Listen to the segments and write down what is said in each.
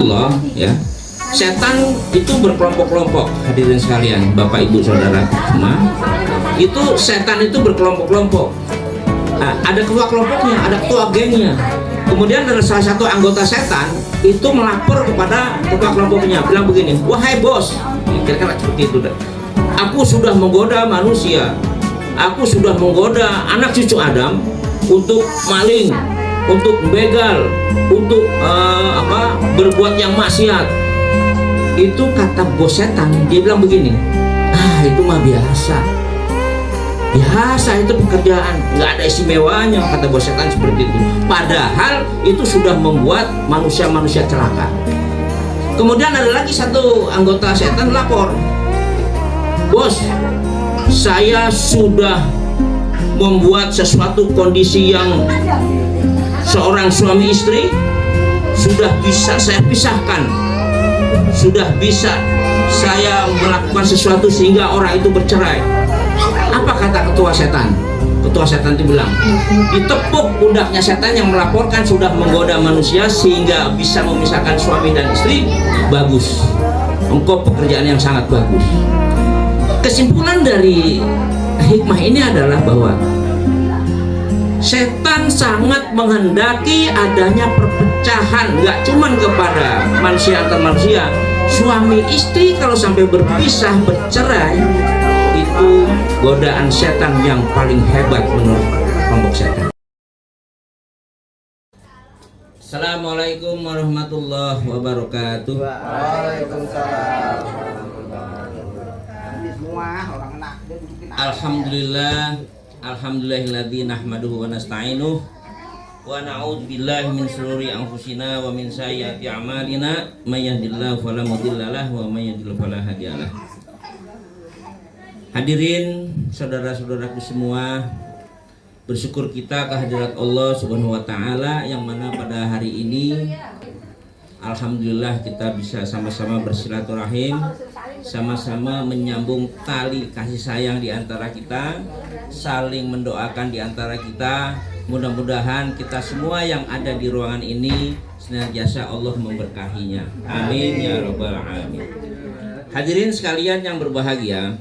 Allah ya. Setan itu berkelompok-kelompok, hadirin sekalian, Bapak Ibu Saudara semua. Itu setan itu berkelompok-kelompok. Nah, ada ketua kelompoknya, ada ketua gengnya. Kemudian ada salah satu anggota setan itu melapor kepada ketua kelompoknya, bilang begini, "Wahai bos," kira-kira seperti itu. "Aku sudah menggoda manusia, aku sudah menggoda anak cucu Adam untuk maling, untuk begal, untuk berbuat yang maksiat." Itu kata bos setan, dia bilang begini, itu mah biasa itu pekerjaan, nggak ada istimewanya, kata bos setan seperti itu. Padahal itu sudah membuat manusia-manusia celaka. Kemudian ada lagi satu anggota setan lapor, "Bos, saya sudah membuat sesuatu kondisi yang seorang suami istri sudah bisa saya pisahkan, sudah bisa saya melakukan sesuatu sehingga orang itu bercerai." Apa kata ketua setan? Ketua setan itu bilang, ditepuk pundaknya setan yang melaporkan sudah menggoda manusia sehingga bisa memisahkan suami dan istri. Bagus, engkau pekerjaan yang sangat bagus. Kesimpulan dari hikmah ini adalah bahwa setan sangat menghendaki adanya perpecahan, nggak cuman kepada manusia antar manusia. Suami istri kalau sampai berpisah, bercerai, itu godaan setan yang paling hebat menurut kelompok setan. Assalamualaikum warahmatullahi wabarakatuh. Waalaikumsalam. Alhamdulillah, alhamdulillahilladzi nahmaduhu wa nasta'inuh wa na'udzu billahi min shururi anfusina wa min sayyiati a'malina, may yahdihillahu fala mudhillalah wa may yudhlil fala hadiyalah. Hadirin saudara-saudaraku semua, bersyukur kita kehadirat Allah Subhanahu wa taala yang mana pada hari ini alhamdulillah kita bisa sama-sama bersilaturahim, sama-sama menyambung tali kasih sayang di antara kita, saling mendoakan di antara kita. Mudah-mudahan kita semua yang ada di ruangan ini senantiasa Allah memberkahinya. Amin ya rabbal alamin. Hadirin sekalian yang berbahagia,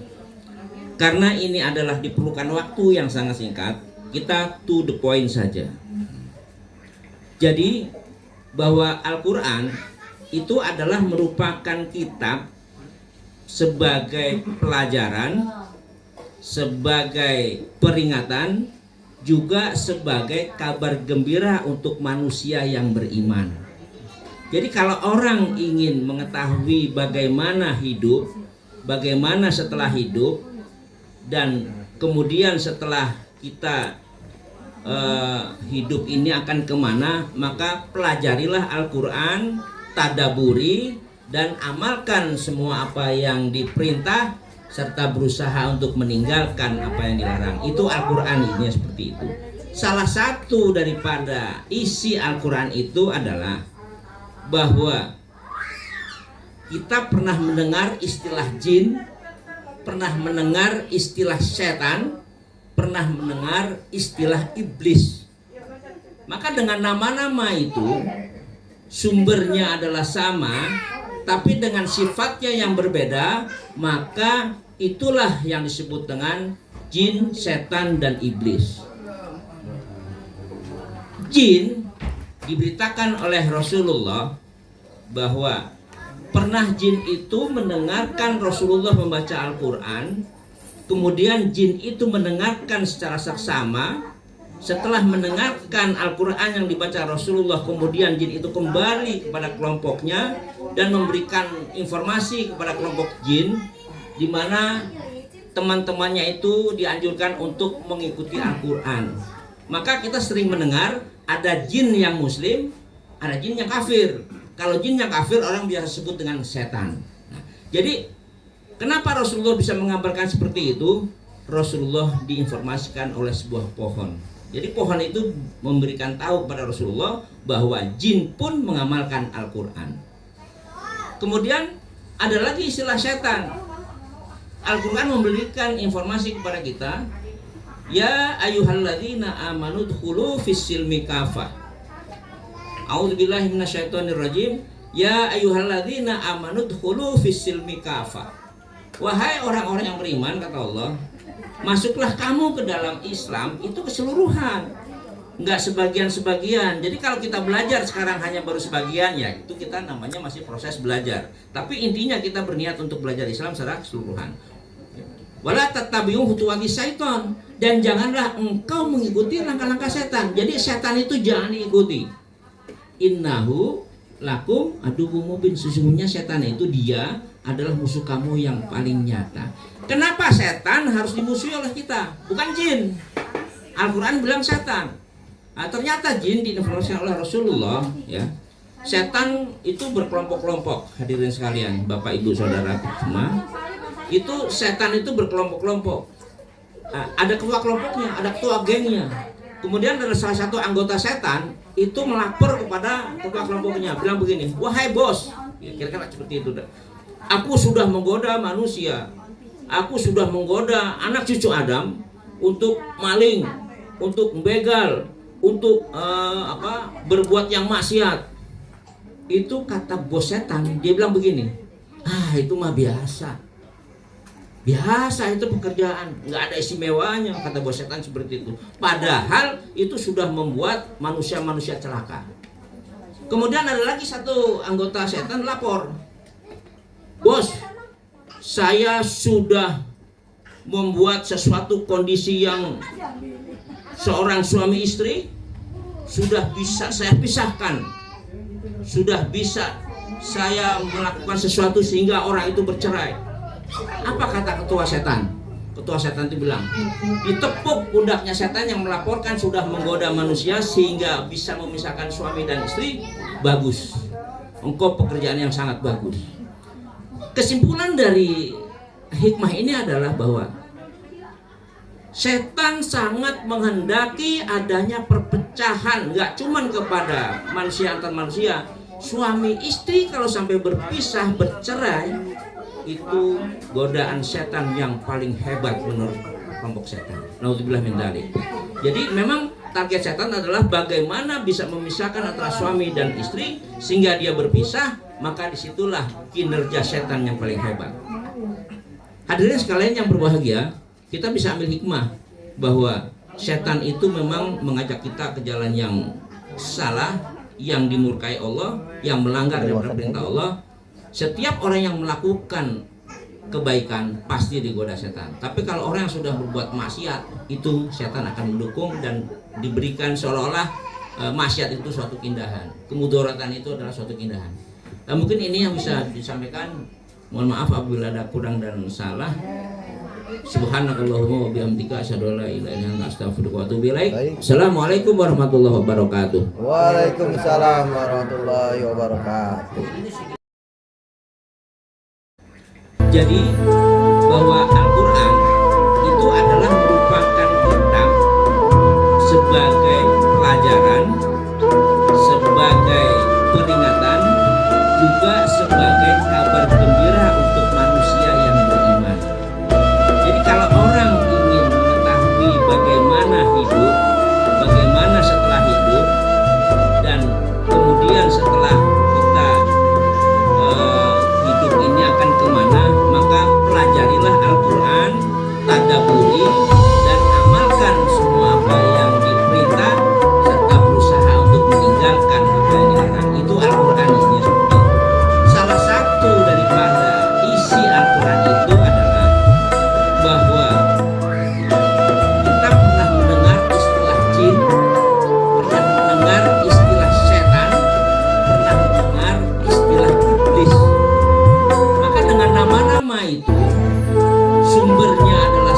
karena ini adalah diperlukan waktu yang sangat singkat, kita to the point saja. Jadi bahwa Al-Quran itu adalah merupakan kitab sebagai pelajaran, sebagai peringatan, juga sebagai kabar gembira untuk manusia yang beriman. Jadi kalau orang ingin mengetahui bagaimana hidup, bagaimana setelah hidup, dan kemudian setelah kita hidup ini akan kemana, maka pelajarilah Al-Quran, tadaburi, dan amalkan semua apa yang diperintah, serta berusaha untuk meninggalkan apa yang dilarang. Itu Al-Quran ini seperti itu. Salah satu daripada isi Al-Quran itu adalah bahwa kita pernah mendengar istilah jin, pernah mendengar istilah setan, pernah mendengar istilah iblis. Maka dengan nama-nama itu sumbernya adalah sama, tapi dengan sifatnya yang berbeda, maka itulah yang disebut dengan jin, setan, dan iblis. Jin diberitakan oleh Rasulullah bahwa pernah jin itu mendengarkan Rasulullah membaca Al-Quran, kemudian jin itu mendengarkan secara seksama. Setelah mendengarkan Al-Quran yang dibaca Rasulullah, kemudian jin itu kembali kepada kelompoknya dan memberikan informasi kepada kelompok jin, di mana teman-temannya itu dianjurkan untuk mengikuti Al-Quran. Maka kita sering mendengar ada jin yang muslim, ada jin yang kafir. Kalau jin yang kafir orang biasa sebut dengan setan. Jadi kenapa Rasulullah bisa mengabarkan seperti itu? Rasulullah diinformasikan oleh sebuah pohon. Jadi pohon itu memberikan tahu kepada Rasulullah bahwa jin pun mengamalkan Al-Quran. Kemudian ada lagi istilah setan. Al-Quran memberikan informasi kepada kita, ya ayyuhalladzina amanu dkhulu fis silmi kafah. A'udzubillahi minasyaitonirrajim. Ya ayyuhalladzina amanu dkhulu fis-silmi kafah. Wahai orang-orang yang beriman, kata Allah, masuklah kamu ke dalam Islam itu keseluruhan, nggak sebagian-sebagian. Jadi kalau kita belajar sekarang hanya baru sebagian, ya itu kita namanya masih proses belajar. Tapi intinya kita berniat untuk belajar Islam secara keseluruhan. Wala tattabi'u khutuwati syaiton, dan janganlah engkau mengikuti langkah-langkah setan. Jadi setan itu jangan diikuti. Innahu lakum aduwwum mubin, sesungguhnya setan itu dia adalah musuh kamu yang paling nyata. Kenapa setan harus dimusuhi oleh kita? Bukan jin. Al-Quran bilang setan. Nah, ternyata jin diinformasikan oleh Rasulullah, ya. Setan itu berkelompok-kelompok, hadirin sekalian, Bapak Ibu Saudara semua. Itu setan itu berkelompok-kelompok. Nah, ada ketua kelompoknya, ada ketua gengnya. Kemudian ada salah satu anggota setan itu melapor kepada ketua kelompoknya, bilang begini, wahai bos, ya, kira-kira seperti itu. Aku sudah menggoda manusia, aku sudah menggoda anak cucu Adam untuk maling, untuk begal, untuk berbuat yang maksiat. Itu kata bos setan, dia bilang begini, itu mah biasa. Biasa itu pekerjaan, nggak ada istimewanya, kata bos setan seperti itu. Padahal itu sudah membuat manusia-manusia celaka. Kemudian ada lagi satu anggota setan lapor, bos, saya sudah membuat sesuatu kondisi yang seorang suami istri sudah bisa saya pisahkan, sudah bisa saya melakukan sesuatu sehingga orang itu bercerai. Apa kata ketua setan? Ketua setan itu bilang, ditepuk pundaknya setan yang melaporkan sudah menggoda manusia sehingga bisa memisahkan suami dan istri. Bagus, engkau pekerjaan yang sangat bagus. Kesimpulan dari hikmah ini adalah bahwa setan sangat menghendaki adanya perpecahan, nggak cuman kepada manusia antar manusia. Suami istri kalau sampai berpisah, bercerai, itu godaan setan yang paling hebat menurut kelompok setan. Nauzubillah min dzalik. Jadi memang target setan adalah bagaimana bisa memisahkan antara suami dan istri sehingga dia berpisah, maka disitulah kinerja setan yang paling hebat. Hadirin sekalian yang berbahagia, kita bisa ambil hikmah bahwa setan itu memang mengajak kita ke jalan yang salah, yang dimurkai Allah, yang melanggar perintah Allah. Setiap orang yang melakukan kebaikan pasti digoda setan. Tapi kalau orang yang sudah berbuat maksiat, itu setan akan mendukung dan diberikan seolah-olah maksiat itu suatu keindahan, kemudaratan itu adalah suatu keindahan. Nah, mungkin ini yang bisa disampaikan. Mohon maaf apabila ada kurang dan salah. Subhanakallahumma wa bihamdika asyhadu an la ilaha illa anta astaghfiruka wa atubu ilaik. Assalamualaikum warahmatullahi wabarakatuh. Waalaikumsalam warahmatullahi wabarakatuh. Jadi bahwa Al-Quran itu adalah merupakan kitab sebagai pelajaran, sebagai peringatan, juga sebagai kabar gembira untuk manusia yang beriman. Jadi kalau orang ingin mengetahui bagaimana hidup, bagaimana setelah hidup, dan kemudian setelah kita hidup ini akan kemana, maka pelajarilah Al-Quran, tadabburi, dan amalkan semua apa yang diperintah serta berusaha untuk meninggalkan apa yang dilarang. Itu Al-Quran ini. Salah satu daripada isi Al-Quran itu adalah bahwa kita pernah mendengar istilah jin, pernah mendengar istilah setan, pernah mendengar istilah iblis. Maka dengan nama-nama itu sumbernya adalah